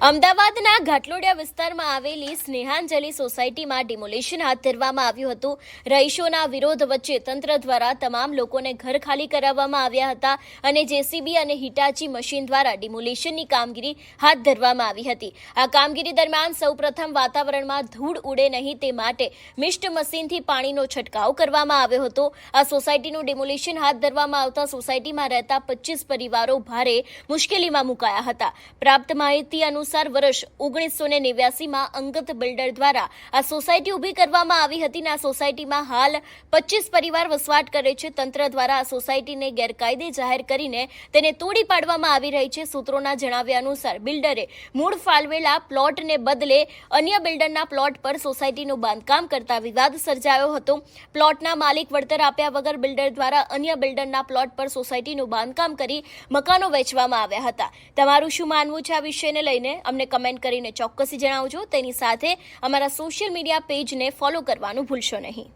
અમદાવાદના ઘાટલોડિયા વિસ્તારમાં આવેલી સ્નેહાંજલિ સોસાયટીમાં ડિમોલિશન હાથ ધરવામાં આવ્યું હતું। રહીશોના વિરોધ વચ્ચે તંત્ર દ્વારા તમામ લોકોને ઘર ખાલી કરાવવામાં આવ્યા હતા અને જેસીબી અને હિટાચી મશીન દ્વારા ડિમોલિશનની કામગીરી હાથ ધરવામાં આવી હતી। આ કામગીરી દરમિયાન સૌપ્રથમ વાતાવરણમાં ધૂળ ઉડે નહીં તે માટે મિસ્ટ મશીનથી પાણીનો છંટકાવ કરવામાં આવ્યો હતો। આ સોસાયટીનું ડિમોલિશન હાથ ધરવામાં આવતા સોસાયટીમાં રહેતા 25 પરિવારો ભારે મુશ્કેલીમાં મુકાયા હતા। પ્રાપ્ત માહિતી અનુસાર વર્ષ 1989માં અંગત બિલ્ડર દ્વારા આ સોસાયટી ઊભી કરવામાં આવી હતી અને આ સોસાયટીમાં હાલ 25 પરિવાર વસવાટ કરે છે। તંત્ર દ્વારા આ સોસાયટીને ગેરકાયદે જાહેર કરીને તેને તોડી પાડવામાં આવી રહી છે। સૂત્રોના જણાવ્યા અનુસાર બિલ્ડરે મૂળ ફાળવેલા પ્લોટને બદલે અન્ય બિલ્ડરના પ્લોટ પર સોસાયટીનું બાંધકામ કરતા વિવાદ સર્જાયો હતો। પ્લોટના માલિક વળતર આપ્યા વગર બિલ્ડર દ્વારા અન્ય બિલ્ડરના પ્લોટ પર સોસાયટીનું બાંધકામ કરી મકાનો વેચવામાં આવ્યા હતા। તમારું શું માનવું છે આ વિષયને લઈને અમને કમેન્ટ કરીને ચોક્કસથી જણાવજો। તેની સાથે અમારા સોશિયલ મીડિયા પેજને ફોલો કરવાનું ભૂલશો નહીં।